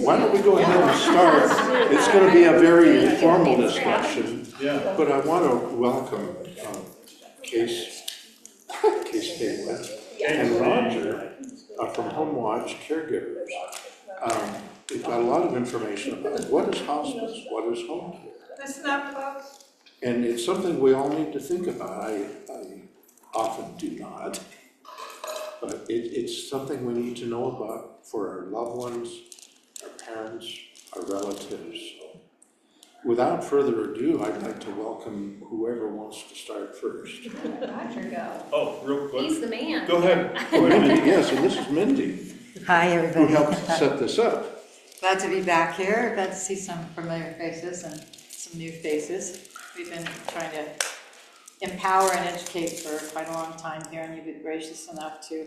Why don't we go ahead and start? It's going to be a very informal discussion, but I want to welcome Case Haywood and Roger from Home Watch Caregivers. We've got a lot of information about what is hospice, what is home care. Listen up, folks. And it's something we all need to think about. I often do not, but it's something we need to know about for our loved ones, our parents, our relatives. So, without further ado, I'd like to welcome whoever wants to start first. Roger, go. Oh, real quick. He's the man. Go ahead. Mindy, yes, and this is Mindy, Hi, who everybody. helped set this up. Glad to be back here. Glad to see some familiar faces and some new faces. We've been trying to empower and educate for quite a long time here, and you've been gracious enough to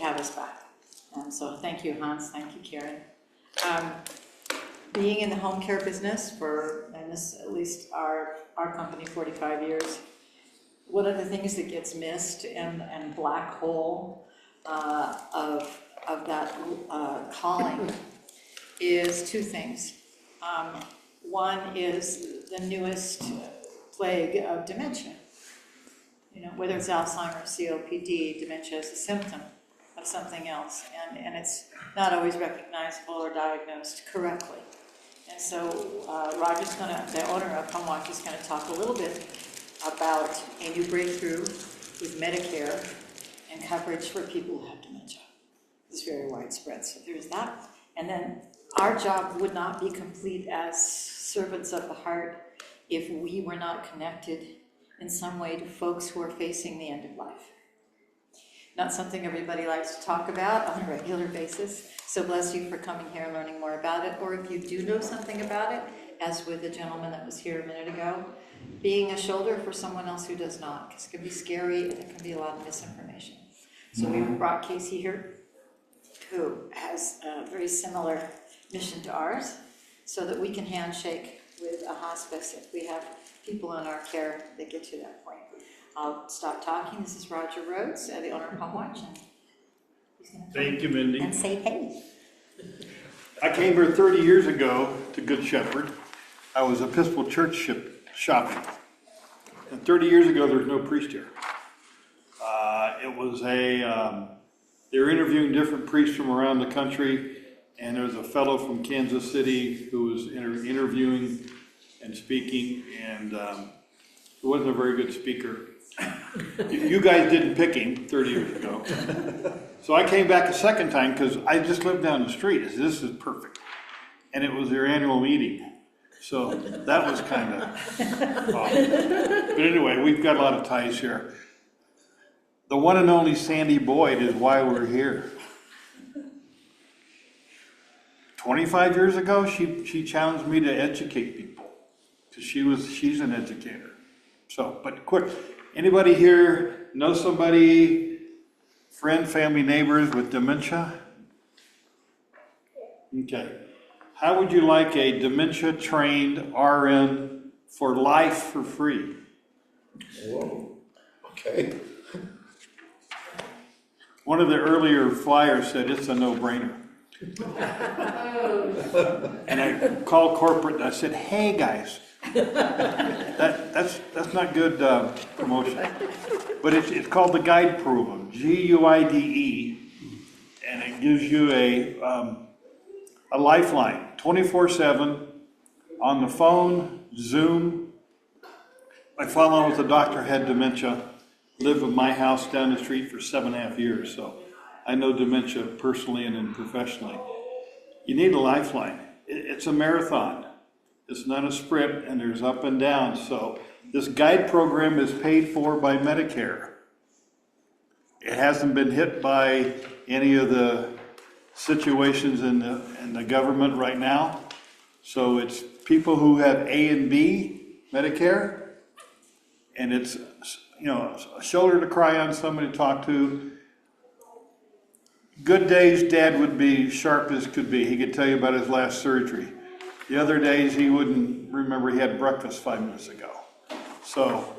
have us back. And so thank you, Hans. Thank you, Karen. Being in the home care business for, and this at least our company, 45 years, one of the things that gets missed and black hole of that calling is two things. One is the newest plague of dementia. You know, whether it's Alzheimer's, COPD, dementia is a symptom of something else, and it's not always recognizable or diagnosed correctly. And so Roger's the owner of Home Watch, is gonna talk a little bit about a new breakthrough with Medicare and coverage for people who have dementia. It's very widespread, so there's that. And then our job would not be complete as servants of the heart if we were not connected in some way to folks who are facing the end of life. Not something everybody likes to talk about on a regular basis, so bless you for coming here and learning more about it, or if you do know something about it, as with the gentleman that was here a minute ago, being a shoulder for someone else who does not, because it can be scary and it can be a lot of misinformation. So we brought Casey here, who has a very similar mission to ours, so that we can handshake with a hospice if we have people in our care that get to that point. I'll stop talking. This is Roger Rhodes, the owner of Home Watch. And he's gonna Thank you, Mindy. and say hey. I came here 30 years ago to Good Shepherd. I was Episcopal Church shopping. And 30 years ago, there was no priest here. It was they were interviewing different priests from around the country, and there was a fellow from Kansas City who was interviewing and speaking, and he wasn't a very good speaker. You guys didn't pick him 30 years ago. So I came back a second time because I just lived down the street. I said, this is perfect. And it was their annual meeting. So that was kind of odd. But anyway, we've got a lot of ties here. The one and only Sandy Boyd is why we're here. 25 years ago, she challenged me to educate people because she's an educator. So, but quick, anybody here know somebody, friend, family, neighbors with dementia? Okay. How would you like a dementia-trained RN for life for free? Whoa, okay. One of the earlier flyers said it's a no-brainer. And I called corporate and I said, hey guys, that's not good promotion. But it's called the Guide Program, GUIDE, and it gives you a lifeline, 24/7, on the phone, Zoom. My father was a doctor, had dementia, lived with my house down the street for 7.5 years, so I know dementia personally and then professionally. You need a lifeline. It's a marathon. It's not a sprint, and there's up and down. So this guide program is paid for by Medicare. It hasn't been hit by any of the situations in the government right now. So it's people who have A and B Medicare, and it's, you know, a shoulder to cry on, somebody to talk to. Good days, Dad would be sharp as could be. He could tell you about his last surgery. The other days, he wouldn't remember he had breakfast 5 minutes ago. So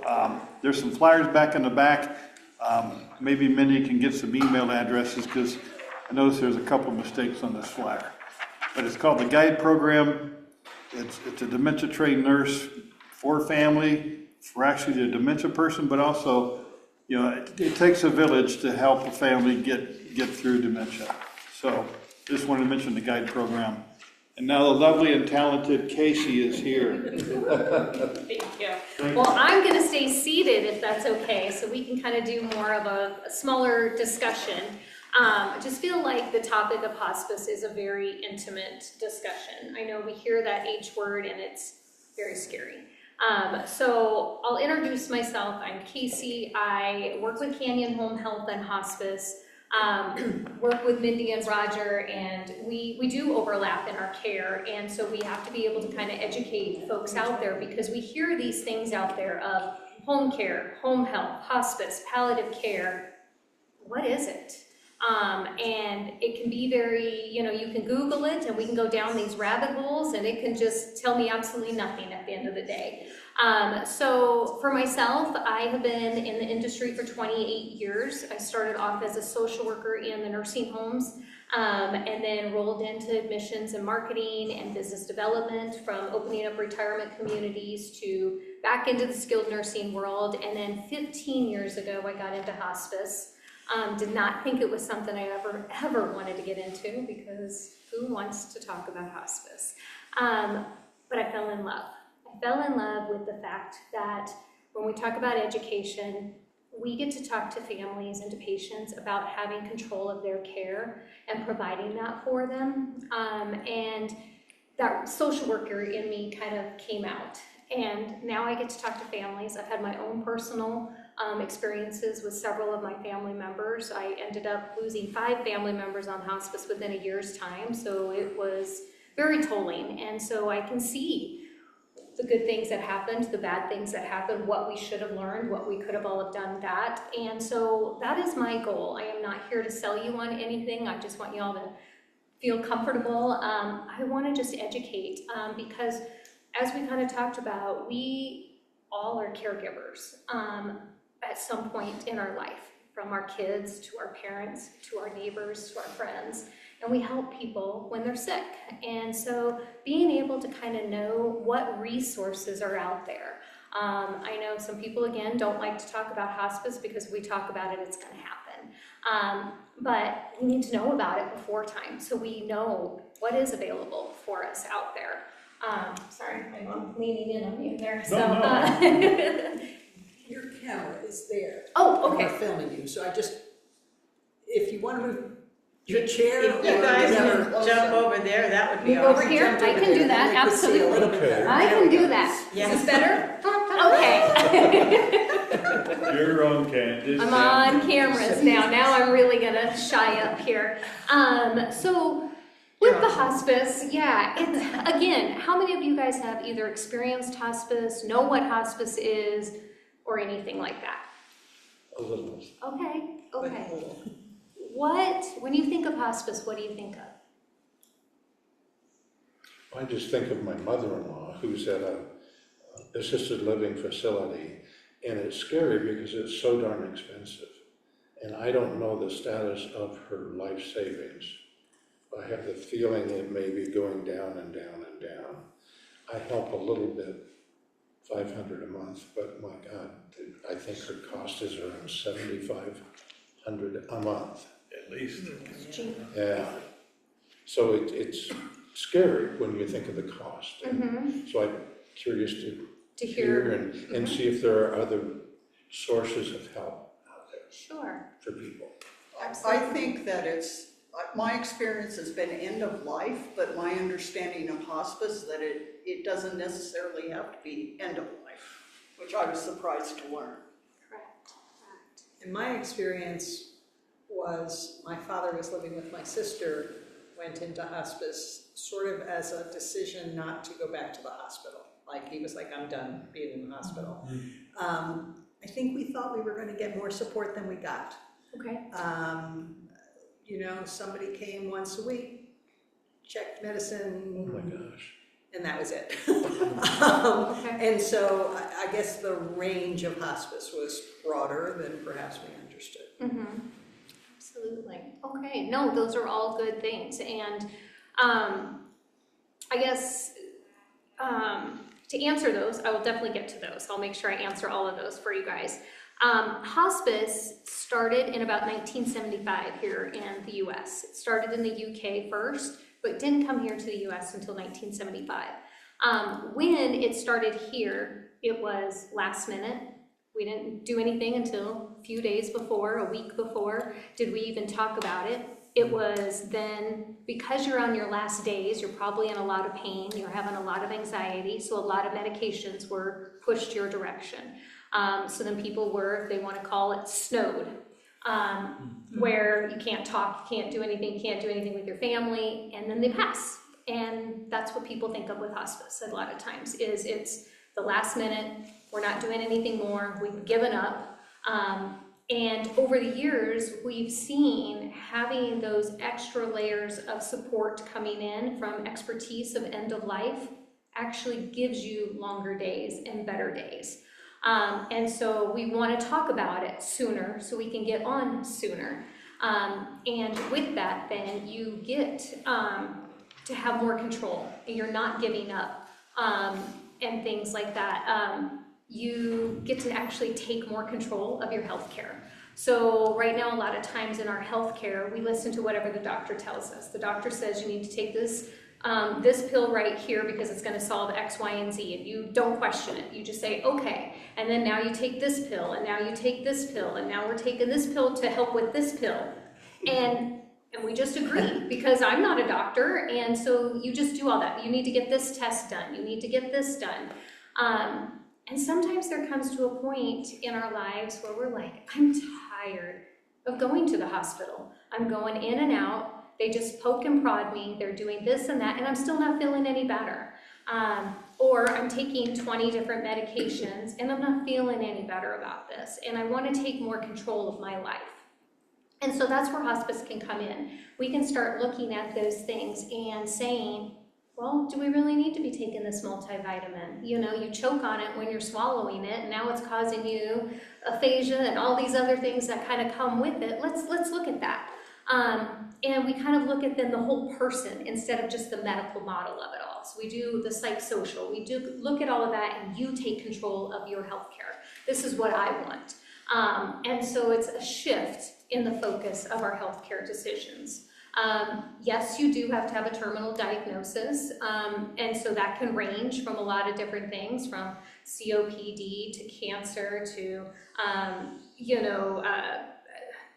there's some flyers back in the back. Maybe Mindy can get some email addresses because I noticed there's a couple of mistakes on this flyer. but it's called the GUIDE program. It's a dementia-trained nurse for family, for actually the dementia person, but also, you know, it takes a village to help a family get through dementia. So just wanted to mention the GUIDE program. And now the lovely and talented Casey is here. Thank you. Well, I'm going to stay seated if that's okay, so we can kind of do more of a smaller discussion. I just feel like the topic of hospice is a very intimate discussion. I know we hear that H word and it's very scary. So I'll introduce myself. I'm Casey. I work with Canyon Home Health and Hospice. Work with Mindy and Roger, and we do overlap in our care, and so we have to be able to kind of educate folks out there, because we hear these things out there of home care, home health, hospice, palliative care. What is it? And it can be very, you know, you can Google it and we can go down these rabbit holes and it can just tell me absolutely nothing at the end of the day. So for myself, I have been in the industry for 28 years. I started off as a social worker in the nursing homes, and then rolled into admissions and marketing and business development, from opening up retirement communities to back into the skilled nursing world. And then 15 years ago, I got into hospice. Did not think it was something I ever wanted to get into, because who wants to talk about hospice? But I fell in love. I fell in love with the fact that when we talk about education, we get to talk to families and to patients about having control of their care and providing that for them. And that social worker in me kind of came out. And now I get to talk to families. I've had my own personal experiences with several of my family members. I ended up losing 5 family members on hospice within a year's time, so it was very tolling. And so I can see the good things that happened, the bad things that happened, what we should have learned, what we could have all have done that. And so that is my goal. I am not here to sell you on anything. I just want you all to feel comfortable. I want to just educate, because as we kind of talked about, we all are caregivers at some point in our life, from our kids to our parents to our neighbors to our friends, and we help people when they're sick. And so being able to kind of know what resources are out there. I know some people, again, don't like to talk about hospice because if we talk about it, it's going to happen. But we need to know about it before time, so we know what is available for us out there. Sorry, I'm leaning in on you there. So, Your camera is there. oh, and okay. We're filming you, so if you want to move your chair or If you guys whatever. can jump over there, that would be Move over awesome. here? Jump I over can there, do that, then we could see a little bit Okay. better. I There can we do go. that. Yes. Is this better? Okay. You're on Candace. I'm on cameras now. Now I'm really gonna shy up here. So with the hospice, yeah, it's, again, how many of you guys have either experienced hospice, know what hospice is, or anything like that? A little. Okay. When you think of hospice, what do you think of? I just think of my mother-in-law who's at a assisted living facility, and it's scary because it's so darn expensive. And I don't know the status of her life savings. I have the feeling it may be going down and down and down. I help a little bit, $500 a month, but my God, I think her cost is around $7,500 a month. At least. Yeah. So it's scary when you think of the cost. And so I'm curious to hear and see if there are other sources of help out there Sure. for people. I think that my experience has been end of life, but my understanding of hospice, that it doesn't necessarily have to be end of life, which I was surprised to learn. Correct. And my experience was my father was living with my sister, went into hospice sort of as a decision not to go back to the hospital. Like he was like, I'm done being in the hospital. I think we thought we were going to get more support than we got. Okay. Somebody came once a week, checked medicine. Oh my gosh. And that was it. Okay. And so I guess the range of hospice was broader than perhaps we understood. Absolutely. Okay. No, those are all good things. And I guess, to answer those, I will definitely get to those. I'll make sure I answer all of those for you guys. Hospice started in about 1975 here in the US. It started in the UK first, but didn't come here to the US until 1975. When it started here, it was last minute. We didn't do anything until a few days before, a week before, did we even talk about it. It was then, because you're on your last days, you're probably in a lot of pain, you're having a lot of anxiety, so a lot of medications were pushed your direction. So then people were, if they want to call it, snowed, where you can't talk, you can't do anything with your family, and then they pass. And that's what people think of with hospice a lot of times, is it's the last minute, we're not doing anything more, we've given up. And over the years, we've seen having those extra layers of support coming in from expertise of end of life actually gives you longer days and better days. And so we want to talk about it sooner so we can get on sooner. And with that, then you get to have more control, and you're not giving up and things like that. You get to actually take more control of your health care. So right now, a lot of times in our health care, we listen to whatever the doctor tells us. The doctor says you need to take this pill right here because it's going to solve X, Y, and Z, and you don't question it. You just say, okay, and then now you take this pill, and now you take this pill, and now we're taking this pill to help with this pill. And we just agree, because I'm not a doctor, and so you just do all that. You need to get this test done. You need to get this done. And sometimes there comes to a point in our lives where we're like, I'm tired of going to the hospital. I'm going in and out. They just poke and prod me. They're doing this and that, and I'm still not feeling any better. Or I'm taking 20 different medications, and I'm not feeling any better about this. And I want to take more control of my life. And so that's where hospice can come in. We can start looking at those things and saying, well, do we really need to be taking this multivitamin? You know, you choke on it when you're swallowing it, and now it's causing you aphasia and all these other things that kind of come with it. Let's look at that. And we kind of look at then the whole person instead of just the medical model of it all. So we do the psychosocial, we do look at all of that, and you take control of your healthcare. This is what I want. And so it's a shift in the focus of our healthcare decisions. Yes, you do have to have a terminal diagnosis, and so that can range from a lot of different things, from COPD to cancer to,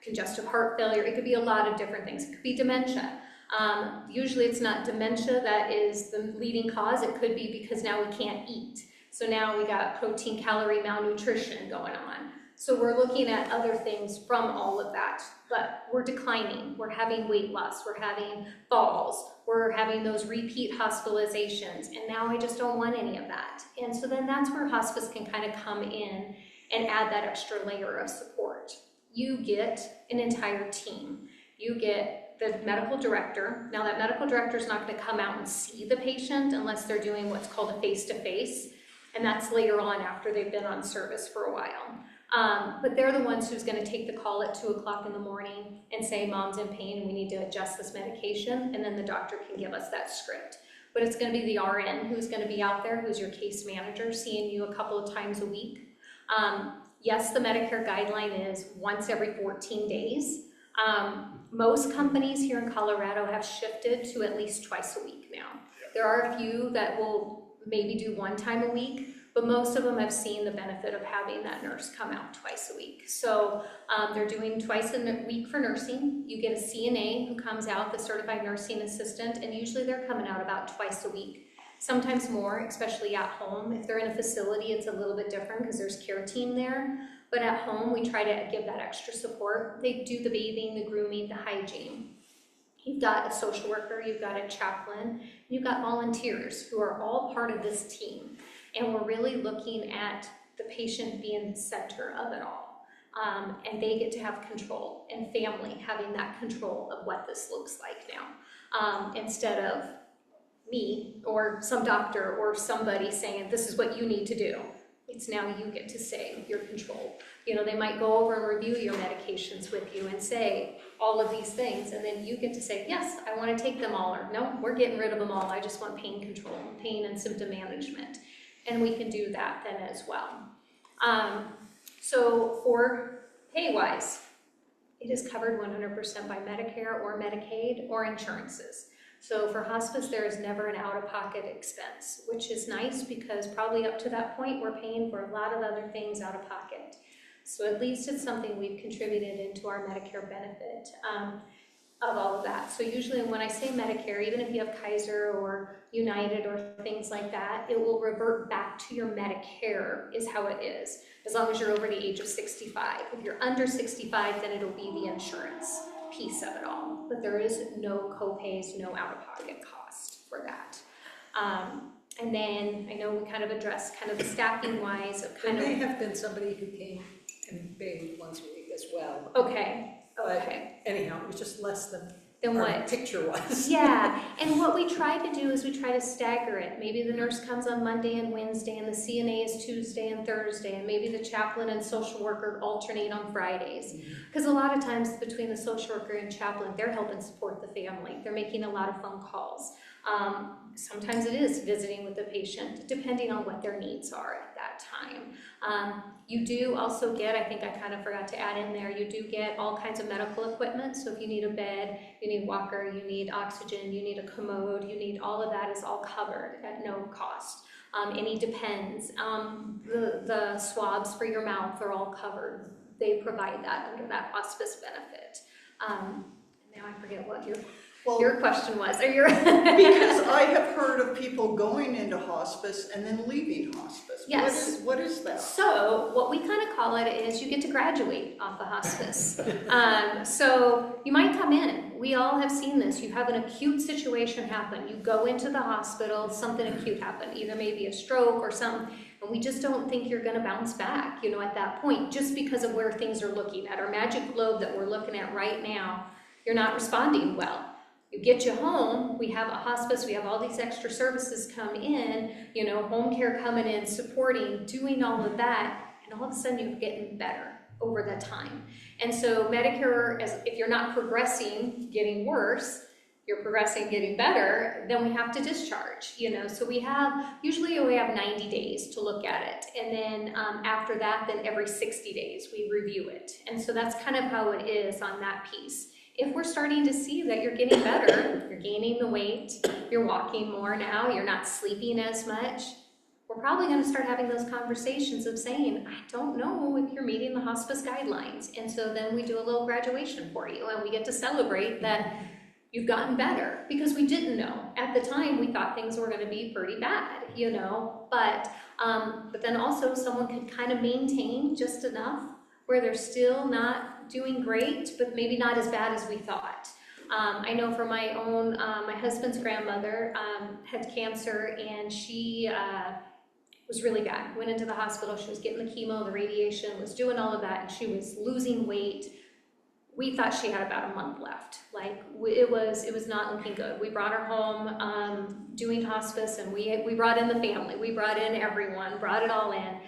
congestive heart failure. It could be a lot of different things. It could be dementia. Usually it's not dementia that is the leading cause. It could be because now we can't eat. So now we got protein calorie malnutrition going on. So we're looking at other things from all of that, but we're declining. We're having weight loss, we're having falls, we're having those repeat hospitalizations, and now I just don't want any of that. And so then that's where hospice can kind of come in and add that extra layer of support. You get an entire team. You get the medical director. Now that medical director is not going to come out and see the patient unless they're doing what's called a face-to-face, and that's later on after they've been on service for a while. But they're the ones who's going to take the call at 2 o'clock in the morning and say, mom's in pain and we need to adjust this medication, and then the doctor can give us that script. But it's going to be the RN who's going to be out there, who's your case manager, seeing you a couple of times a week. Yes, the Medicare guideline is once every 14 days. Most companies here in Colorado have shifted to at least twice a week now. There are a few that will maybe do 1 time a week, but most of them have seen the benefit of having that nurse come out twice a week. So they're doing twice a week for nursing. You get a CNA who comes out, the certified nursing assistant, and usually they're coming out about twice a week. Sometimes more, especially at home. If they're in a facility, it's a little bit different because there's care team there. But at home, we try to give that extra support. They do the bathing, the grooming, the hygiene. You've got a social worker, you've got a chaplain, you've got volunteers who are all part of this team. And we're really looking at the patient being the center of it all. And they get to have control, and family having that control of what this looks like now. Instead of me or some doctor or somebody saying, this is what you need to do. It's now you get to say your control. You know, they might go over and review your medications with you and say all of these things, and then you get to say, yes, I want to take them all, or no, we're getting rid of them all. I just want pain control, pain and symptom management. And we can do that then as well. So for pay-wise, it is covered 100% by Medicare or Medicaid or insurances. So for hospice, there is never an out-of-pocket expense, which is nice because probably up to that point, we're paying for a lot of other things out of pocket. So at least it's something we've contributed into our Medicare benefit of all of that. So usually when I say Medicare, even if you have Kaiser or United or things like that, it will revert back to your Medicare is how it is, as long as you're over the age of 65. If you're under 65, then it'll be the insurance piece of it all. But there is no co-pays, no out-of-pocket cost for that. And then I know we kind of addressed kind of the staffing wise of There kind may of, have been somebody who came and bathed once a week as well. okay, But okay. anyhow, it was just less than Then our what? picture was. Yeah, and what we try to do is we try to stagger it. Maybe the nurse comes on Monday and Wednesday, and the CNA is Tuesday and Thursday, and maybe the chaplain and social worker alternate on Fridays. Because a lot of times between the social worker and chaplain, they're helping support the family. They're making a lot of phone calls. Sometimes it is visiting with the patient, depending on what their needs are at that time. You do also get, I think I kind of forgot to add in there, you do get all kinds of medical equipment. So if you need a bed, you need a walker, you need oxygen, you need a commode, you need all of that is all covered at no cost. Any depends. The swabs for your mouth are all covered. They provide that under that hospice benefit. Now I forget what your question was. Or your Because I have heard of people going into hospice and then leaving hospice. Yes. What is that? So what we kind of call it is you get to graduate off the hospice. So you might come in. We all have seen this. You have an acute situation happen. You go into the hospital, something acute happened, either maybe a stroke or something, and we just don't think you're going to bounce back, you know, at that point, just because of where things are looking. At our magic globe that we're looking at right now, you're not responding well. You get you home, we have a hospice, we have all these extra services come in, you know, home care coming in, supporting, doing all of that, and all of a sudden you're getting better over that time. And so Medicare, if you're not progressing, getting worse, you're progressing, getting better, then we have to discharge, you know. So usually we have 90 days to look at it. And then after that, then every 60 days we review it. And so that's kind of how it is on that piece. If we're starting to see that you're getting better, you're gaining the weight, you're walking more now, you're not sleeping as much, we're probably going to start having those conversations of saying, I don't know if you're meeting the hospice guidelines. And so then we do a little graduation for you, and we get to celebrate that you've gotten better, because we didn't know. At the time, we thought things were going to be pretty bad, you know, but then also someone could kind of maintain just enough where they're still not doing great, but maybe not as bad as we thought. I know for my own, my husband's grandmother had cancer, and she was really bad. Went into the hospital, she was getting the chemo, the radiation, was doing all of that, and she was losing weight. We thought she had about a month left. Like, it was not looking good. We brought her home doing hospice, and we brought in the family. We brought in everyone, brought it all in.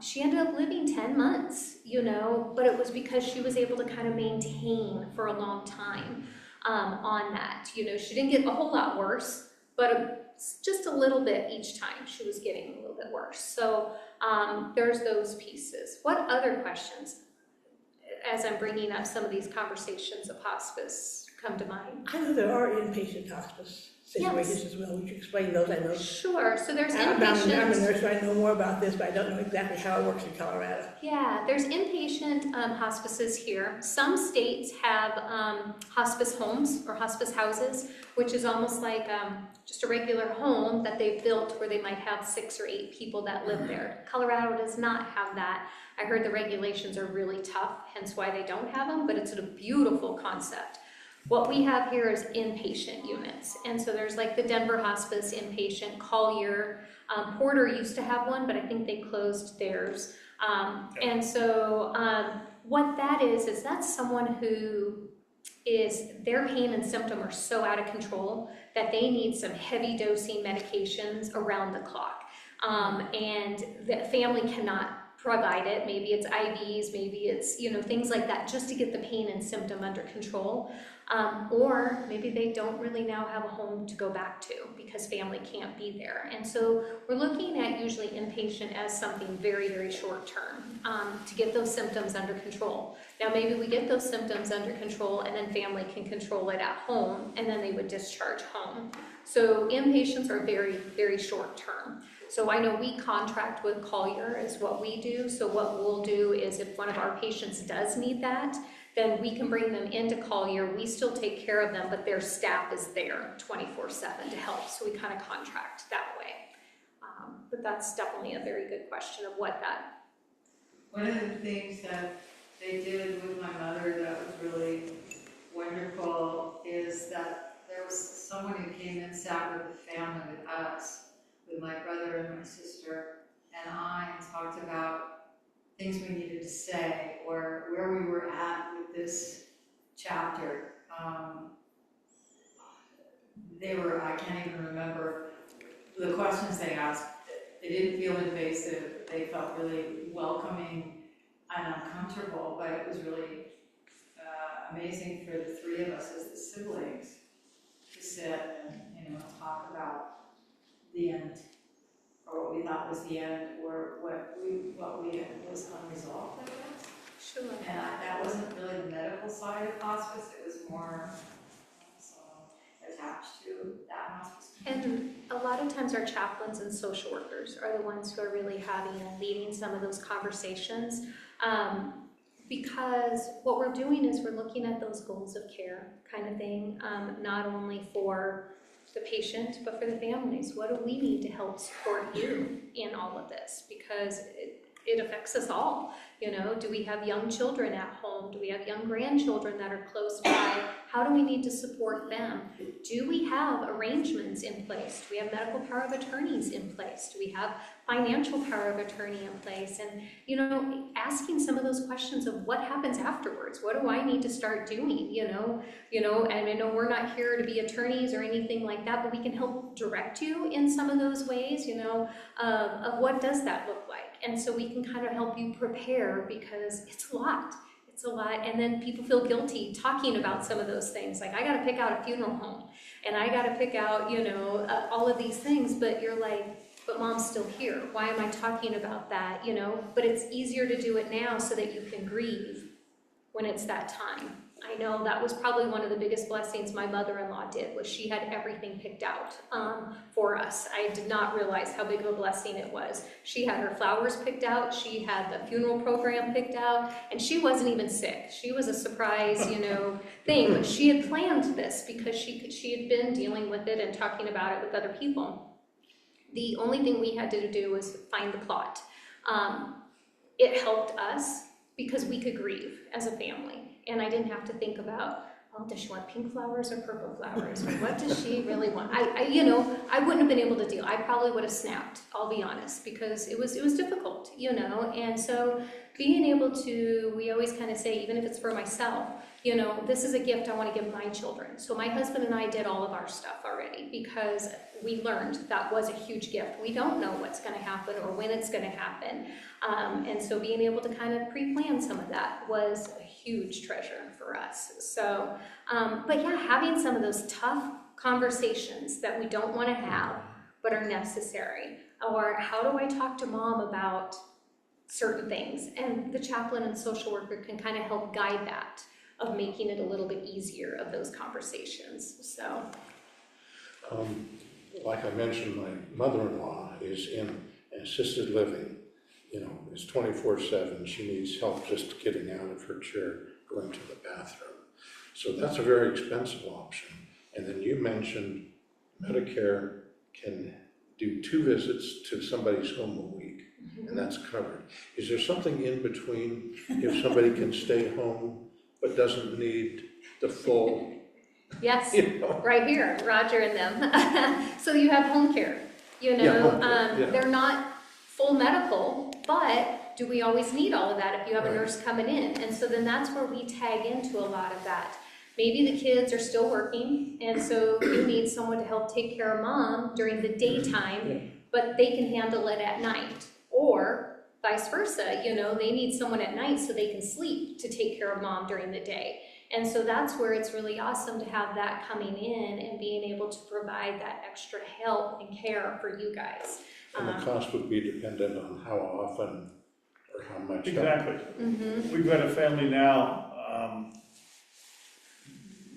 She ended up living 10 months, you know, but it was because she was able to kind of maintain for a long time on that. You know, she didn't get a whole lot worse, but just a little bit each time she was getting a little bit worse. So there's those pieces. What other questions, as I'm bringing up some of these conversations of hospice, come to mind? I know there are inpatient hospice situations as well. Would you explain those? I know. Sure. So there's I'm a inpatient. nurse, so I know more about this, but I don't know exactly how it works in Colorado. Yeah, there's inpatient hospices here. Some states have hospice homes or hospice houses, which is almost like just a regular home that they've built where they might have 6 or 8 people that live there. Colorado does not have that. I heard the regulations are really tough, hence why they don't have them, but it's a beautiful concept. What we have here is inpatient units. And so there's like the Denver Hospice inpatient, Collier, Porter used to have one, but I think they closed theirs. And so what that is that's someone who their pain and symptom are so out of control that they need some heavy dosing medications around the clock. and the family cannot provide it. Maybe it's IVs, maybe it's, you know, things like that, just to get the pain and symptom under control. Or maybe they don't really now have a home to go back to because family can't be there. And so we're looking at usually inpatient as something very, very short term to get those symptoms under control. Now maybe we get those symptoms under control and then family can control it at home and then they would discharge home. So inpatients are very, very short term. So I know we contract with Collier is what we do. So what we'll do is if one of our patients does need that, then we can bring them into Collier. We still take care of them, but their staff is there 24/7 to help. So we kind of contract that way. But that's definitely a very good question of what that. One of the things that they did with my mother that was really wonderful is that there was someone who came and sat with the family with us, with my brother and my sister and I, and talked about things we needed to say or where we were at with this chapter. I can't even remember the questions they asked. They didn't feel invasive. They felt really welcoming and uncomfortable, but it was really amazing for the three of us as the siblings to sit and, you know, talk about the end, or what we thought was the end, or what we had was unresolved, I guess. Sure. And that wasn't really the medical side of hospice, it was more attached to that hospice. And a lot of times our chaplains and social workers are the ones who are really having and leading some of those conversations. Because what we're doing is we're looking at those goals of care kind of thing, not only for the patient, but for the families. What do we need to help support you in all of this? Because it affects us all. You know, do we have young children at home? Do we have young grandchildren that are close by? How do we need to support them? Do we have arrangements in place? Do we have medical power of attorneys in place? Do we have financial power of attorney in place? And, you know, asking some of those questions of what happens afterwards? What do I need to start doing? You know, and I know we're not here to be attorneys or anything like that, but we can help direct you in some of those ways, you know, of what does that look like? And so we can kind of help you prepare, because it's a lot. It's a lot, and then people feel guilty talking about some of those things. Like, I got to pick out a funeral home, and I got to pick out, you know, all of these things, but you're like, but mom's still here. Why am I talking about that, you know? But it's easier to do it now so that you can grieve when it's that time. I know that was probably one of the biggest blessings my mother-in-law did, was she had everything picked out for us. I did not realize how big of a blessing it was. She had her flowers picked out, she had the funeral program picked out, and she wasn't even sick. She was a surprise, you know, thing, but she had planned this because she had been dealing with it and talking about it with other people. The only thing we had to do was find the plot. It helped us because we could grieve as a family. And I didn't have to think about, well, does she want pink flowers or purple flowers? Or what does she really want? You know, I wouldn't have been able to deal. I probably would have snapped, I'll be honest, because it was difficult, you know? And so being able to, we always kind of say, even if it's for myself, you know, this is a gift I want to give my children. So my husband and I did all of our stuff already because we learned that was a huge gift. We don't know what's going to happen or when it's going to happen. And so being able to kind of pre-plan some of that was a huge treasure for us. So, but yeah, having some of those tough conversations that we don't want to have, but are necessary. Or how do I talk to mom about certain things? And the chaplain and social worker can kind of help guide that, of making it a little bit easier of those conversations, so. Like I mentioned, my mother-in-law is in assisted living, you know, it's 24/7. She needs help just getting out of her chair, going to the bathroom. So that's a very expensive option. And then you mentioned Medicare can do 2 visits to somebody's home a week, and that's covered. Is there something in between, if somebody can stay home but doesn't need the full? Yes, You know? right here, Roger and them. So you have home care, you know, Yeah, home care, yeah. They're not full medical, but do we always need all of that if you have a nurse coming in? And so then that's where we tag into a lot of that. Maybe the kids are still working, and so you need someone to help take care of mom during the daytime, but they can handle it at night. Or vice versa, you know, they need someone at night so they can sleep to take care of mom during the day. And so that's where it's really awesome to have that coming in and being able to provide that extra help and care for you guys. And the cost would be dependent on how often or how much. Exactly. Mhm. We've got a family now,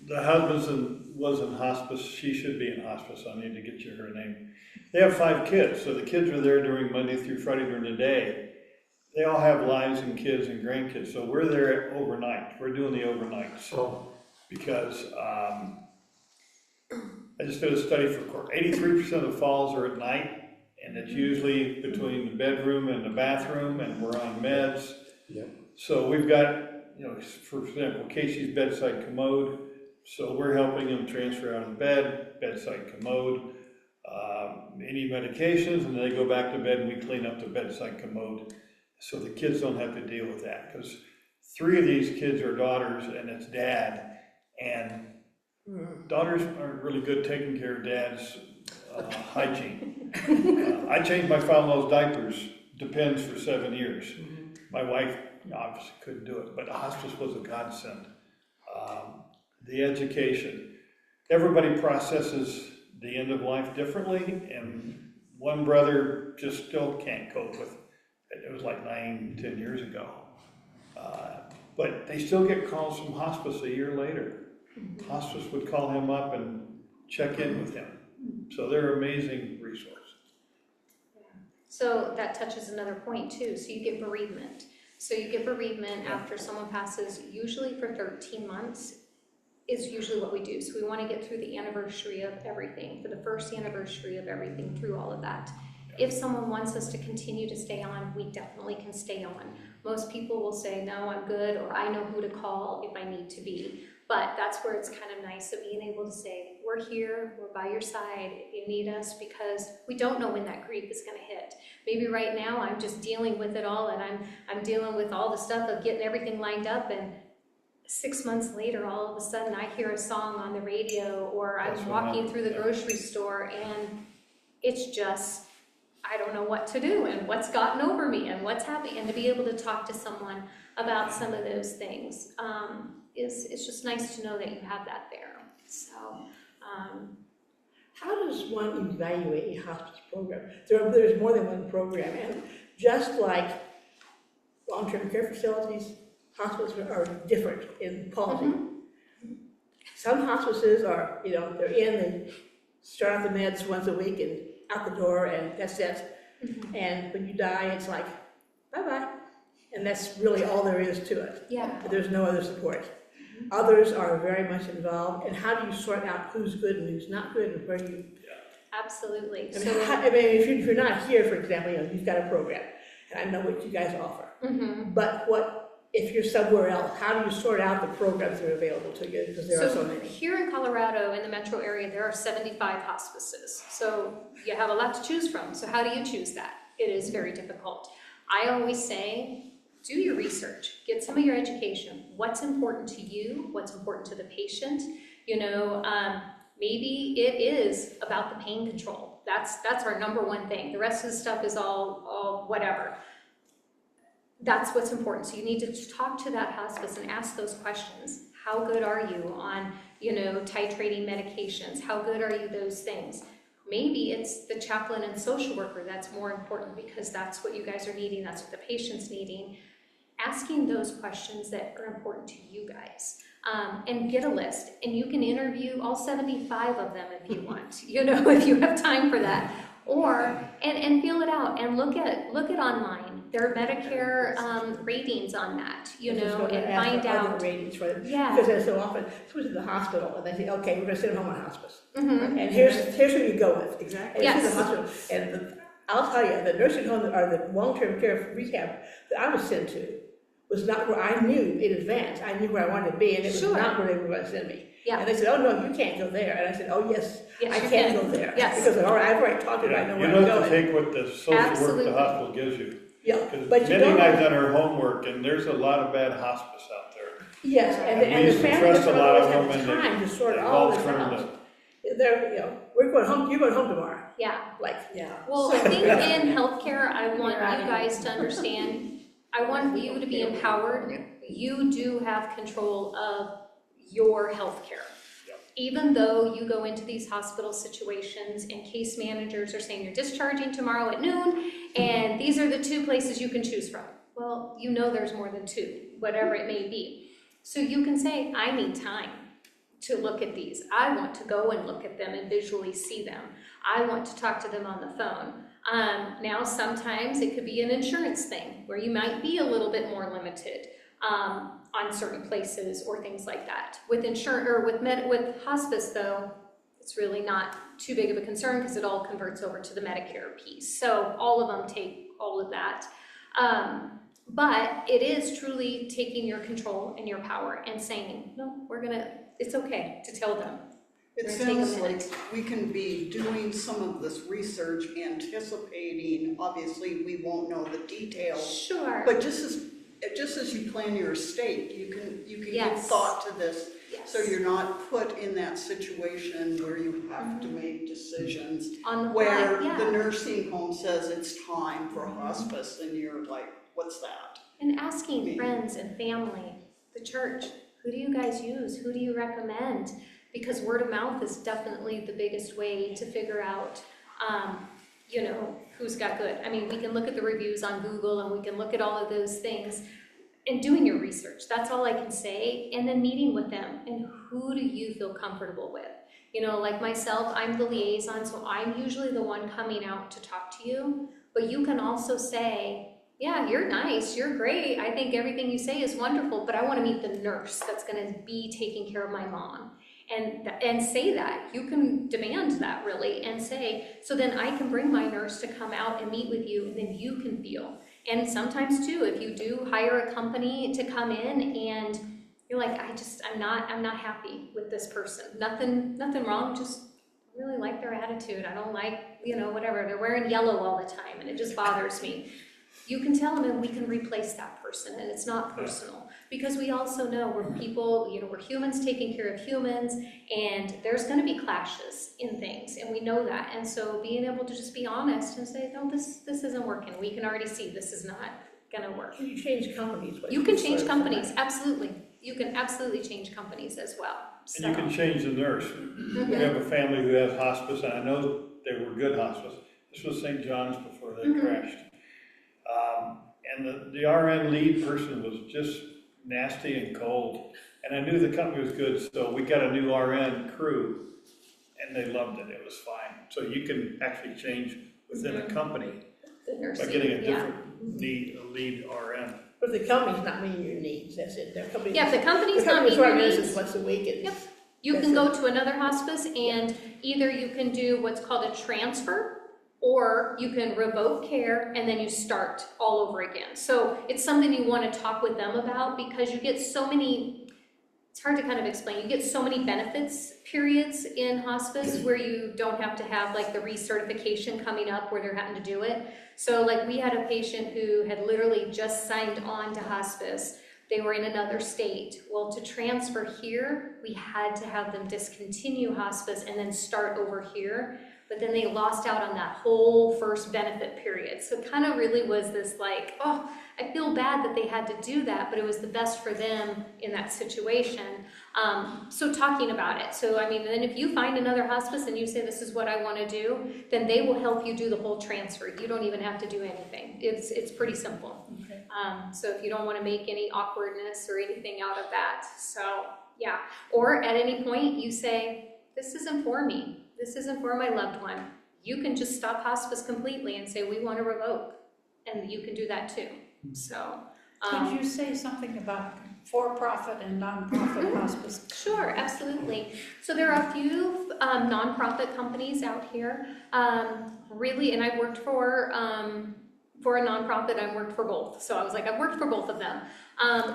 the husband was in hospice, she should be in hospice, I need to get you her name. They have 5 kids, so the kids are there during Monday through Friday during the day. They all have lives and kids and grandkids, so we're there overnight, we're doing the overnights. Oh, Because I just did a study for court, 83% of the falls are at night, and it's usually between the bedroom and the bathroom, and we're on meds. yeah. So we've got, you know, for example, Casey's bedside commode, so we're helping him transfer out of bed, bedside commode, any medications, and then they go back to bed and we clean up the bedside commode. So the kids don't have to deal with that, because 3 of these kids are daughters and it's dad, and daughters aren't really good taking care of dad's hygiene. I changed my father-in-law's diapers, Depends, for 7 years. My wife obviously couldn't do it, but hospice was a godsend. The education, everybody processes the end of life differently, and one brother just still can't cope with it. It was like 9, 10 years ago. But they still get calls from hospice a year later. Hospice would call him up and check in with him. So they're an amazing resource. So that touches another point too. So you get bereavement. So you get bereavement after someone passes, usually for 13 months is usually what we do. So we want to get through the anniversary of everything, for the first anniversary of everything, through all of that. If someone wants us to continue to stay on, we definitely can stay on. Most people will say, no, I'm good, or I know who to call if I need to be. But that's where it's kind of nice of being able to say, we're here, we're by your side if you need us, because we don't know when that grief is going to hit. Maybe right now I'm just dealing with it all, and I'm dealing with all the stuff of getting everything lined up, and 6 months later, all of a sudden I hear a song on the radio, or I'm walking through the grocery store, and it's just, I don't know what to do, and what's gotten over me, and what's happening, and to be able to talk to someone about some of those things it's just nice to know that you have that there. So, How does one evaluate a hospice program? There's more than one program, and just like long-term care facilities, hospitals are different in quality. Some hospices are, you know, they're in, they start out the meds once a week and out the door, and that's it. And when you die, it's like, bye-bye. And that's really all there is to it. yeah. There's no other support. Others are very much involved, and how do you sort out who's good and who's not good, and where you... Absolutely. I mean, if you're not here, for example, you know, you've got a program, and I know what you guys offer. But if you're somewhere else, how do you sort out the programs that are available to you, because there are so many? Here in Colorado, in the metro area, there are 75 hospices. So you have a lot to choose from. So how do you choose that? It is very difficult. I always say, do your research, get some of your education. What's important to you? What's important to the patient? You know, maybe it is about the pain control. That's our number one thing. The rest of the stuff is all whatever. That's what's important. So you need to talk to that hospice and ask those questions. How good are you on, you know, titrating medications? How good are you those things? Maybe it's the chaplain and social worker that's more important, because that's what you guys are needing, that's what the patient's needing. Asking those questions that are important to you guys. And get a list, and you can interview all 75 of them if you want, you know, if you have time for that. Or, and feel it out, and look at online. There are Medicare ratings on that, you know, and find out. Ratings for them. Yeah. Because there's so often, someone's in the hospital, and they say, okay, we're gonna send them home on hospice. And here's who you go with. Exactly. And Yes. to the hospital, and I'll tell you, the nursing home, or the long-term care rehab that I was sent to was not where I knew in advance. I knew where I wanted to be, and it was Sure. not where they were going to send me. Yeah. And they said, oh, no, you can't go there. And I said, oh, yes, Yes, I you can can. go there. Yes. Because I've already talked to it, I know You where don't I'm have to going. take what the social work Absolutely. the hospital gives you. Yeah, Because but you Minnie don't. and I've done our homework, and there's a lot of bad hospice out there. Yes, and We the used to family trust doesn't a lot of always them, have and time to sort they've all all this turned out. to They're, you know, we're going home, you're going home tomorrow, Yeah. like, Yeah. Well, I think in healthcare, I want you guys to understand, I want you to be empowered. You do have control of your healthcare. Even though you go into these hospital situations and case managers are saying you're discharging tomorrow at noon, and these are the 2 places you can choose from. Well, you know there's more than 2, whatever it may be. So you can say, I need time to look at these. I want to go and look at them and visually see them. I want to talk to them on the phone. Now, sometimes it could be an insurance thing where you might be a little bit more limited on certain places or things like that. With insurance or with hospice, though, it's really not too big of a concern because it all converts over to the Medicare piece. So all of them take all of that. But it is truly taking your control and your power and saying, no, it's okay to tell them. It We're gonna take a sounds like minute. we can be doing some of this research, anticipating, obviously, we won't know the details. Sure. But just as you plan your estate, you can give Yes. thought to this, Yes. so you're not put in that situation where you have to make decisions. On the Where fly, yeah. the nursing home says it's time for hospice, and you're like, what's that? And asking friends and family, the church, who do you guys use? Who do you recommend? Because word of mouth is definitely the biggest way to figure out, who's got good. I mean, we can look at the reviews on Google and we can look at all of those things and doing your research. That's all I can say. And then meeting with them and who do you feel comfortable with? Like myself, I'm the liaison, so I'm usually the one coming out to talk to you. But you can also say, yeah, you're nice, you're great. I think everything you say is wonderful, but I want to meet the nurse that's going to be taking care of my mom. And say that. You can demand that really and say, so then I can bring my nurse to come out and meet with you and then you can feel. And sometimes too, if you do hire a company to come in and you're like, I'm not happy with this person. Nothing wrong, just really like their attitude. I don't like, whatever. They're wearing yellow all the time and it just bothers me. You can tell them and we can replace that person and it's not personal. Because we also know we're people, we're humans taking care of humans and there's gonna be clashes in things and we know that. And so being able to just be honest and say, no, this isn't working. We can already see this is not gonna work. you change companies. but You can sort change of- companies, absolutely. You can absolutely change companies as well. And you can change the nurse. We have a family who has hospice, and I know they were good hospice. This was St. John's before they crashed. And the RN lead person was just nasty and cold. And I knew the company was good, so we got a new RN crew, and they loved it. It was fine. So you can actually change within a company The by nursing, getting a yeah. different lead RN. But the company's not meeting your needs, that's it, the company. Yeah, if the company's The not company's meeting for your nurses needs, once a week and. Yep. You can go to another hospice and either you can do what's called a transfer or you can revoke care and then you start all over again. So it's something you want to talk with them about because you get so many, it's hard to kind of explain, you get so many benefits periods in hospice where you don't have to have like the recertification coming up where they're having to do it. So like we had a patient who had literally just signed on to hospice. They were in another state. Well, to transfer here, we had to have them discontinue hospice and then start over here. But then they lost out on that whole first benefit period. So it kind of really was this like, oh, I feel bad that they had to do that, but it was the best for them in that situation. So talking about it. So, I mean, then if you find another hospice and you say, this is what I want to do, then they will help you do the whole transfer. You don't even have to do anything. It's pretty simple. Okay. So if you don't want to make any awkwardness or anything out of that. So, yeah. Or at any point you say, this isn't for me. This isn't for my loved one. You can just stop hospice completely and say, we want to revoke. And you can do that too. So. Could you say something about for-profit and nonprofit hospice? Sure, absolutely. So there are a few nonprofit companies out here, really, and I've worked for a nonprofit, I've worked for both. So I was like, I've worked for both of them.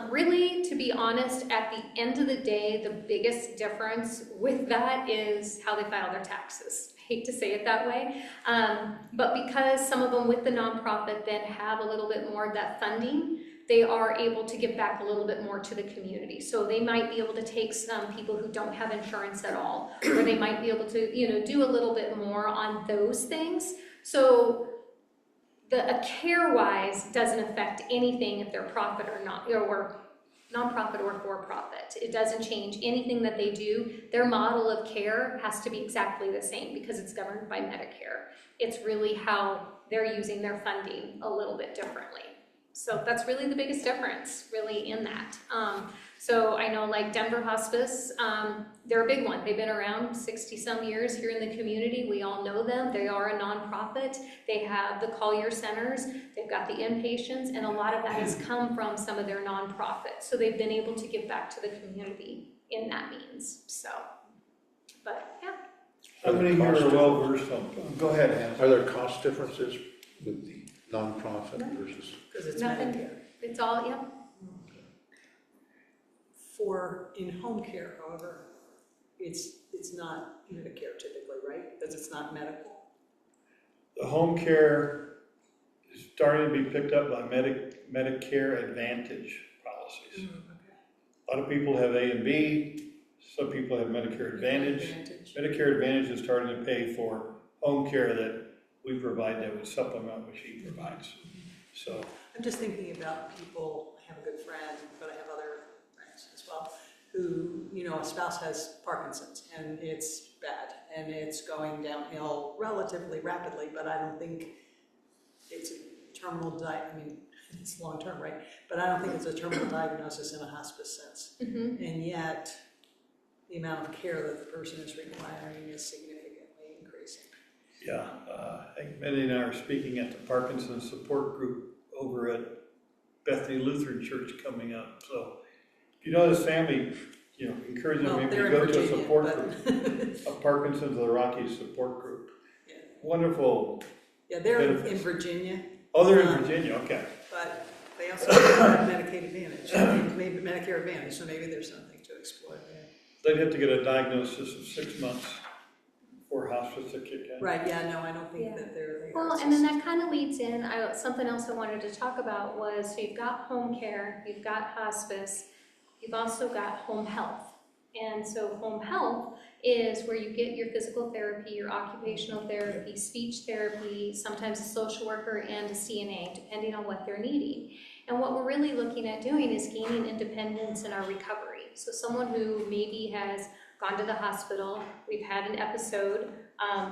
Really, to be honest, at the end of the day, the biggest difference with that is how they file their taxes. I hate to say it that way, but because some of them with the nonprofit then have a little bit more of that funding, they are able to give back a little bit more to the community. So they might be able to take some people who don't have insurance at all, or they might be able to, you know, do a little bit more on those things. So the care-wise doesn't affect anything if they're profit or not, or nonprofit or for-profit. It doesn't change anything that they do. Their model of care has to be exactly the same because it's governed by Medicare. It's really how they're using their funding a little bit differently. So that's really the biggest difference, really, in that. So I know like Denver Hospice, they're a big one. They've been around 60-some years here in the community. We all know them. They are a nonprofit. They have the Collier Centers. They've got the inpatients, and a lot of that has come from some of their nonprofits. So they've been able to give back to the community in that means. So, but yeah. How many here are well versed on? Go ahead, Ann. Are there cost differences with the nonprofit versus? Because it's Nothing. Medicare. It's all, yeah. For in-home care, however, it's not Medicare typically, right? Because it's not medical. The home care is starting to be picked up by Medicare Advantage policies. A lot of people have A and B, some people have Medicare Advantage. Medicare Advantage is starting to pay for home care that we provide that would supplement what she provides. So I'm just thinking about people, I have a good friend, but I have other friends as well, who, you know, a spouse has Parkinson's and it's bad and it's going downhill relatively rapidly, but I don't think it's a terminal I mean, it's long-term, right? But I don't think it's a terminal diagnosis in a hospice sense. Mm-hmm. And yet, the amount of care that the person is requiring is significantly increasing. yeah, I think Betty and I are speaking at the Parkinson's support group over at Bethany Lutheran Church coming up. So if you know this family, you know, encourage them maybe to go to a support group, a Parkinson's of the Rockies support group. Yeah. Wonderful. Yeah, they're in benefits. Virginia. Oh, they're in Virginia, okay. But they also have Medicaid Advantage, maybe Medicare Advantage, so maybe there's something to explore there. They'd have to get a diagnosis of 6 months for hospice to kick in. Right, yeah, no, I don't think Yeah. that they're. Well, and then that kind of leads in, something else I wanted to talk about was, so you've got home care, you've got hospice, you've also got home health. And so home health is where you get your physical therapy, your occupational therapy, speech therapy, sometimes a social worker and a CNA, depending on what they're needing. And what we're really looking at doing is gaining independence in our recovery. So someone who maybe has gone to the hospital, we've had an episode,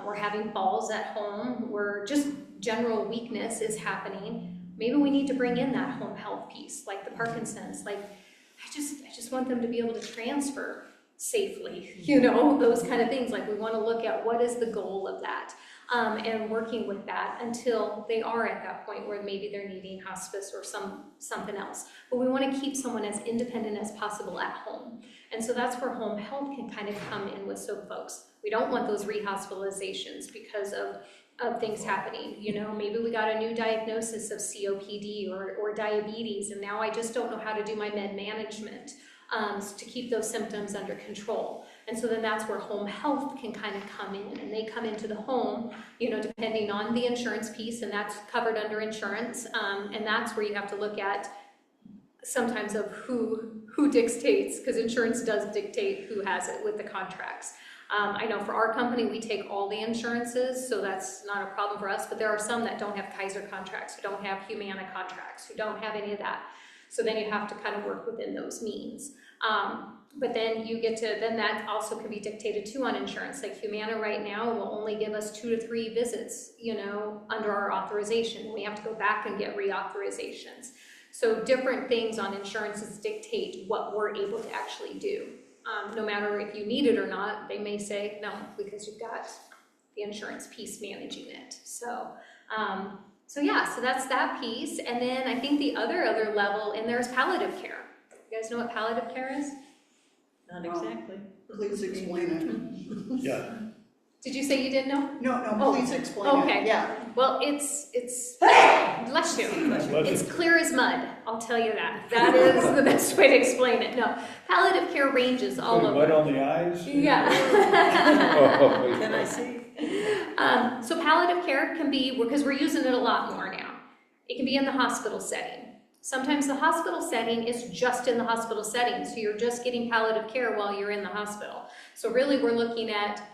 we're having falls at home, where just general weakness is happening. Maybe we need to bring in that home health piece, like the Parkinson's, like I just want them to be able to transfer safely, you know, those kind of things. Like we want to look at what is the goal of that, and working with that until they are at that point where maybe they're needing hospice or something else. But we want to keep someone as independent as possible at home. And so that's where home health can kind of come in with some folks. We don't want those rehospitalizations because of things happening. You know, maybe we got a new diagnosis of COPD or diabetes, and now I just don't know how to do my med management to keep those symptoms under control. And so then that's where home health can kind of come in, and they come into the home, you know, depending on the insurance piece, and that's covered under insurance, and that's where you have to look at sometimes of who dictates, because insurance does dictate who has it with the contracts. I know for our company, we take all the insurances, so that's not a problem for us, but there are some that don't have Kaiser contracts, who don't have Humana contracts, who don't have any of that. So then you have to kind of work within those means. But then you get to, then that also can be dictated too on insurance. Like Humana right now will only give us 2 to 3 visits, you know, under our authorization. We have to go back and get reauthorizations. So different things on insurances dictate what we're able to actually do. No matter if you need it or not, they may say no, because you've got the insurance piece managing it. So, so yeah, so that's that piece. And then I think the other level in there is palliative care. You guys know what palliative care is? Not exactly. Please explain Yeah. Did you say you didn't know? it. No, Oh, please explain okay. it, yeah. Well, it's bless you. It's clear as mud, I'll tell you that. That is the best way to explain it. No, palliative care ranges all Putting over. mud on the eyes? Yeah. Can I see? So palliative care can be, because we're using it a lot more now, it can be in the hospital setting. Sometimes the hospital setting is just in the hospital setting, so you're just getting palliative care while you're in the hospital. So really we're looking at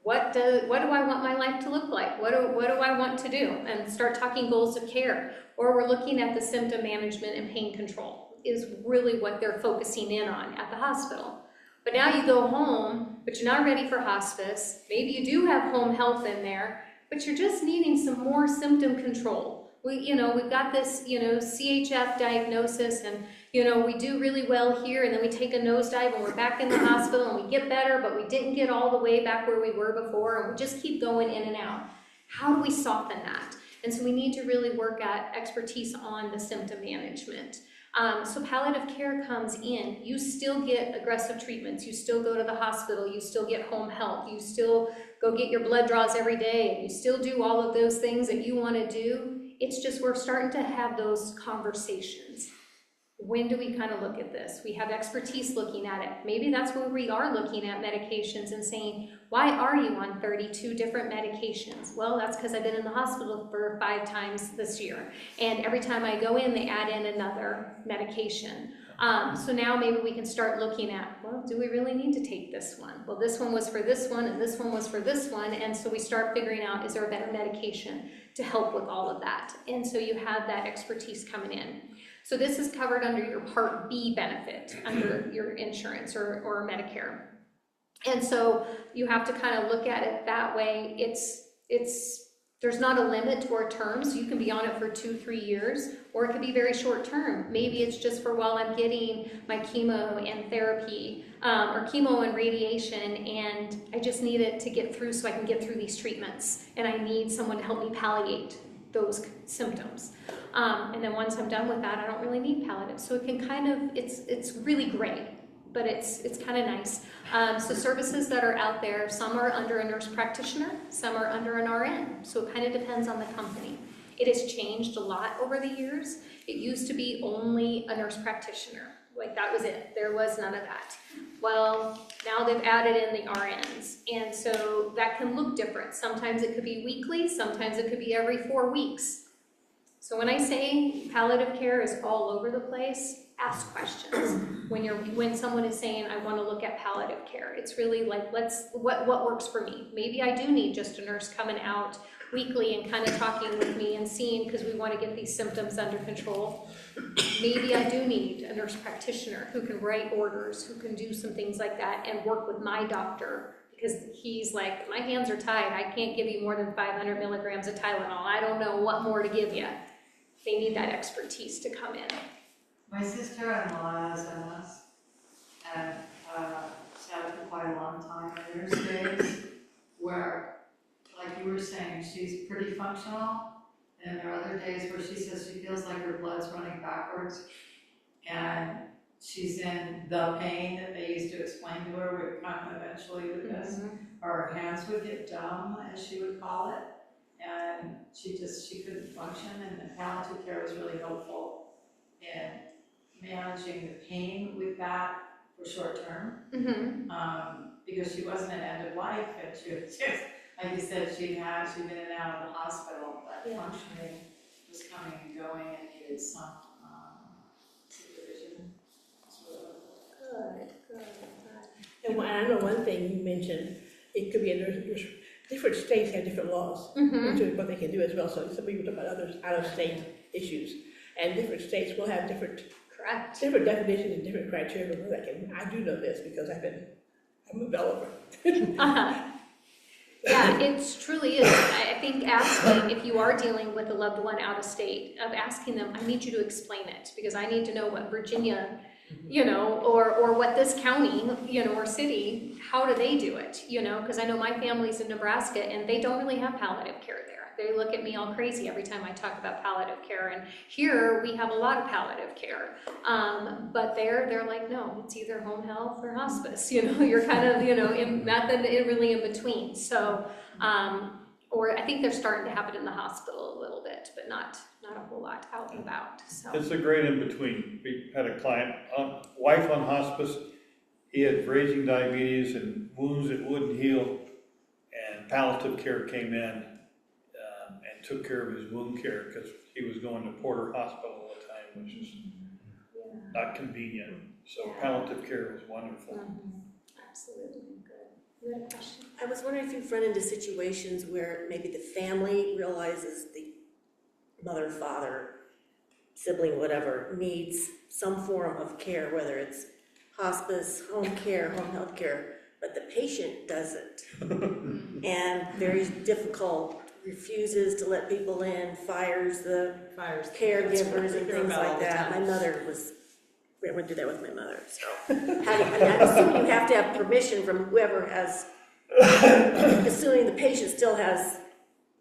what do I want my life to look like? What do I want to do? And start talking goals of care. Or we're looking at the symptom management and pain control is really what they're focusing in on at the hospital. But now you go home, but you're not ready for hospice. Maybe you do have home health in there, but you're just needing some more symptom control. We've got this, CHF diagnosis, and, we do really well here, and then we take a nosedive and we're back in the hospital and we get better, but we didn't get all the way back where we were before, and we just keep going in and out. How do we soften that? And so we need to really work at expertise on the symptom management. So palliative care comes in. You still get aggressive treatments. You still go to the hospital. You still get home health. You still go get your blood draws every day. And you still do all of those things that you want to do. It's just we're starting to have those conversations. When do we kind of look at this? We have expertise looking at it. Maybe that's where we are looking at medications and saying, why are you on 32 different medications? Well, that's because I've been in the hospital for 5 times this year. And every time I go in, they add in another medication. So now maybe we can start looking at, well, do we really need to take this one? Well, this one was for this one, and this one was for this one. And so we start figuring out, is there a better medication to help with all of that? And so you have that expertise coming in. So this is covered under your Part B benefit, under your insurance or Medicare. And so you have to kind of look at it that way. There's not a limit or a term, so you can be on it for 2-3 years, or it could be very short term. Maybe it's just for while I'm getting my chemo and therapy, or chemo and radiation, and I just need it to get through so I can get through these treatments, and I need someone to help me palliate those symptoms. And then once I'm done with that, I don't really need palliative. So it can kind of, it's really great, but it's kind of nice. So services that are out there, some are under a nurse practitioner, some are under an RN. So it kind of depends on the company. It has changed a lot over the years. It used to be only a nurse practitioner. Like that was it. There was none of that. Well, now they've added in the RNs. And so that can look different. Sometimes it could be weekly, sometimes it could be every 4 weeks. So when I say palliative care is all over the place, ask questions. When someone is saying, I want to look at palliative care, it's really like, what works for me? Maybe I do need just a nurse coming out weekly and kind of talking with me and seeing, because we want to get these symptoms under control. Maybe I do need a nurse practitioner who can write orders, who can do some things like that and work with my doctor, because he's like, my hands are tied. I can't give you more than 500 milligrams of Tylenol. I don't know what more to give you. They need that expertise to come in. My sister-in-law has MS, and she's had it for quite a long time, and there's days where, like you were saying, she's pretty functional, and there are other days where she says she feels like her blood's running backwards, and she's in the pain that they used to explain to her would come eventually with this, or her hands would get dumb, as she would call it, and she couldn't function, and the palliative care was really helpful in managing the pain with that for short term, because she wasn't at end of life, and she was just, like you said, she'd been in and out of the hospital, but functioning was coming and going and needed some supervision. Good. And I know one thing you mentioned, it could be a nurse, different states have different laws, in terms of what they can do as well. So some people talk about other out-of-state issues, and different states will have different definitions and different criteria for that. I do know this because I'm a developer. Yeah, it truly is. I think asking, if you are dealing with a loved one out of state, of asking them, I need you to explain it, because I need to know what Virginia, or what this county, or city, how do they do it, because I know my family's in Nebraska and they don't really have palliative care there. They look at me all crazy every time I talk about palliative care, and here we have a lot of palliative care, but they're like, no, it's either home health or hospice, you're kind of, nothing really in between. So, or I think they're starting to have it in the hospital a little bit, but not a whole lot out and about, so. It's a great in-between. We had a client, wife on hospice, he had raging diabetes and wounds that wouldn't heal, and palliative care came in and took care of his wound care, because he was going to Porter Hospital all the time. was just not convenient. So palliative care is wonderful. Absolutely, good. You had a question? I was wondering if you've run into situations where maybe the family realizes the mother, father, sibling, whatever, needs some form of care, whether it's hospice, home care, home health care, but the patient doesn't. And very difficult, refuses to let people in, fires the caregivers and things like that. My mother I went through that with my mother, so. And I'm assuming you have to have permission from whoever has, assuming the patient still has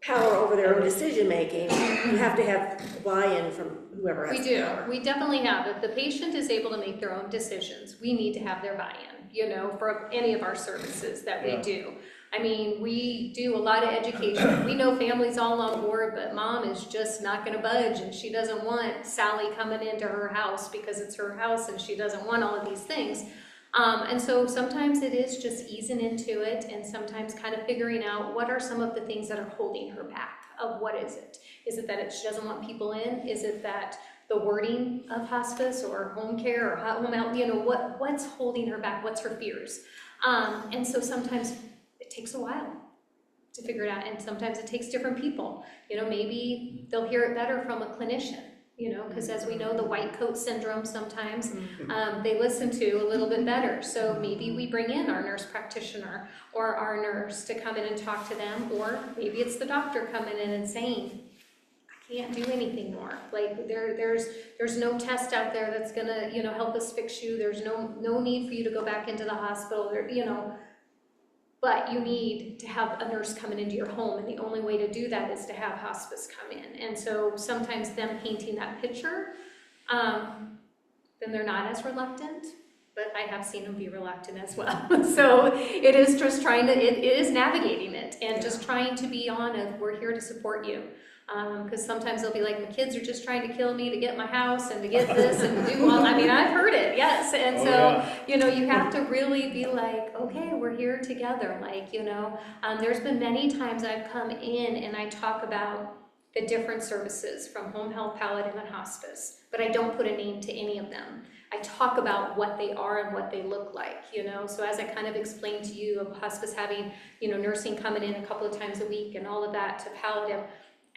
power over their own decision-making, you have to have buy-in from whoever has We power. do. We definitely have. If the patient is able to make their own decisions, we need to have their buy-in, for any of our services that we do. I mean, we do a lot of education. We know families all on board, but mom is just not gonna budge, and she doesn't want Sally coming into her house because it's her house and she doesn't want all of these things. And so sometimes it is just easing into it, and sometimes kind of figuring out what are some of the things that are holding her back. Of what is it? Is it that she doesn't want people in? Is it that the wording of hospice or home care or home health, what's holding her back? What's her fears? And so sometimes it takes a while to figure it out, and sometimes it takes different people. Maybe they'll hear it better from a clinician. Because as we know, the white coat syndrome sometimes they listen to a little bit better. So maybe we bring in our nurse practitioner or our nurse to come in and talk to them, or maybe it's the doctor coming in and saying, I can't do anything more. Like there's no test out there that's gonna help us fix you. There's no need for you to go back into the hospital. But you need to have a nurse coming into your home, and the only way to do that is to have hospice come in. And so sometimes them painting that picture, then they're not as reluctant, but I have seen them be reluctant as well. So it is just it is navigating it and just trying to be on of, we're here to support you. Because sometimes they'll be like, my kids are just trying to kill me to get my house and to get this and do all, I've heard it, yes. And you have to really be like, okay, we're here together. There's been many times I've come in and I talk about the different services from home health, palliative, and hospice, but I don't put a name to any of them. I talk about what they are and what they look like, So as I kind of explained to you of hospice having, nursing coming in a couple of times a week and all of that, to palliative.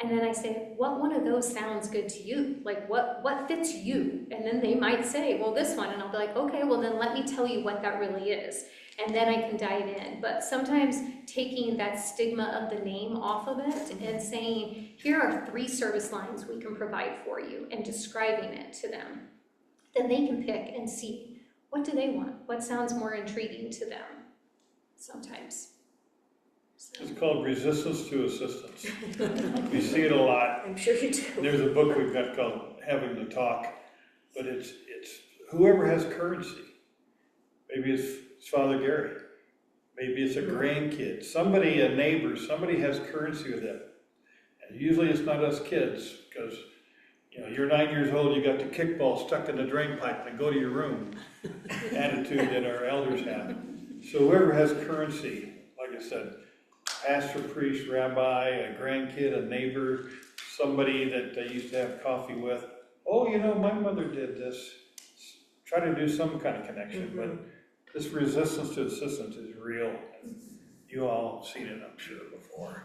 And then I say, what one of those sounds good to you? Like what fits you? And then they might say, well, this one. And I'll be like, okay, well then let me tell you what that really is. And then I can dive in. But sometimes taking that stigma of the name off of it and saying, here are 3 service lines we can provide for you, and describing it to them. Then they can pick and see, what do they want? What sounds more intriguing to them sometimes. It's called resistance to assistance. We see it a lot. I'm sure you do. There's a book we've got called Having the Talk, but it's whoever has currency. Maybe it's Father Gary. Maybe it's a grandkid. Somebody, a neighbor, somebody has currency with them. And usually it's not us kids, because you're 9 years old, you got the kickball stuck in the drain pipe and go to your room attitude that our elders have. So whoever has currency, like I said, pastor, priest, rabbi, a grandkid, a neighbor, somebody that they used to have coffee with. Oh, my mother did this. Try to do some kind of connection, but this resistance to assistance is real. And you all have seen it, I'm sure, before.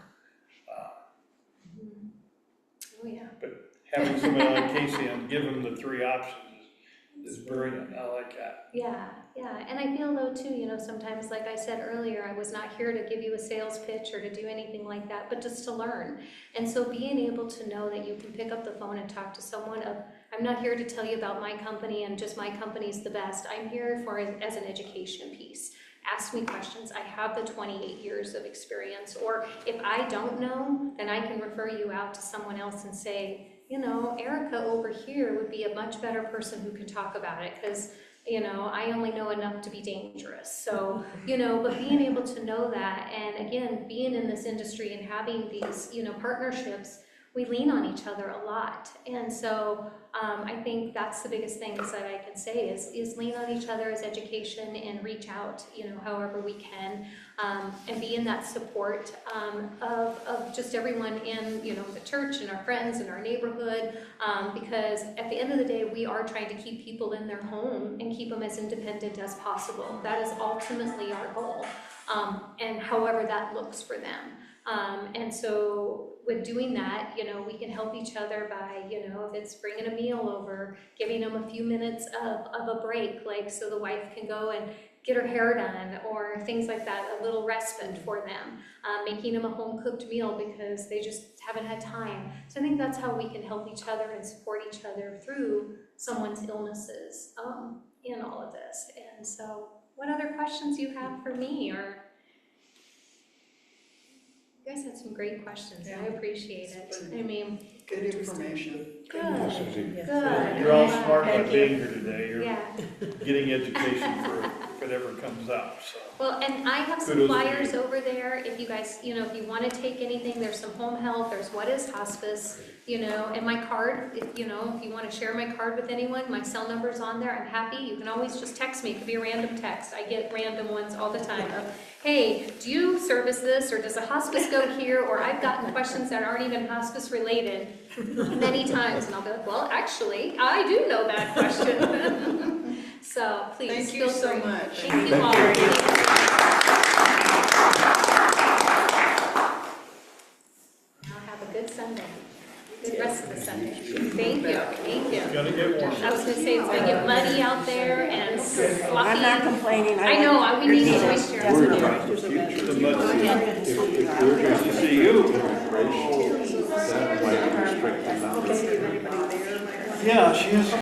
Oh yeah. But having somebody like Casey and give them the 3 options is brilliant. I like that. Yeah. And I feel though too, sometimes, like I said earlier, I was not here to give you a sales pitch or to do anything like that, but just to learn. And so being able to know that you can pick up the phone and talk to someone I'm not here to tell you about my company and just my company's the best. I'm here for as an education piece. Ask me questions. I have the 28 years of experience. Or if I don't know, then I can refer you out to someone else and say, Erica over here would be a much better person who can talk about it, because I only know enough to be dangerous. So, but being able to know that, and again, being in this industry and having these, partnerships we lean on each other a lot. And so I think that's the biggest things that I can say is lean on each other as education and reach out, however we can, and be in that support of just everyone in, the church and our friends and our neighborhood, because at the end of the day, we are trying to keep people in their home and keep them as independent as possible. That is ultimately our goal, and however that looks for them. And so with doing that, we can help each other by, if it's bringing a meal over, giving them a few minutes of a break, like so the wife can go and get her hair done or things like that, a little respite for them, making them a home-cooked meal because they just haven't had time. So I think that's how we can help each other and support each other through someone's illnesses in all of this. And so what other questions you have for me? Or you guys had some great questions, and I appreciate it. I mean, Good information. good, Yes, indeed. good. You're all smart by being here today. You're Yeah. getting education for whatever comes out, so. Well, and I have some Kudos to flyers you. over there, if you guys, if you want to take anything, there's some home health, there's what is hospice, and my card, if you want to share my card with anyone, my cell number's on there, I'm happy, you can always just text me, it could be a random text, I get random ones all the time of, hey, do you service this, or does a hospice go here, or I've gotten questions that aren't even hospice related many times, and I'll be like, well, actually, I do know that question. So please Thank you feel so free. much. Thank you all. Now have a good Sunday. Good rest of the Sunday. Thank you. Thank you. It's gonna get warm. I was gonna say, it's gonna get muddy out there and sloppy. I'm not complaining. I know, we need moisture. Worried about the future. The mud. If we're going to See you. immigration, that might restrict the numbers. Yeah, she is.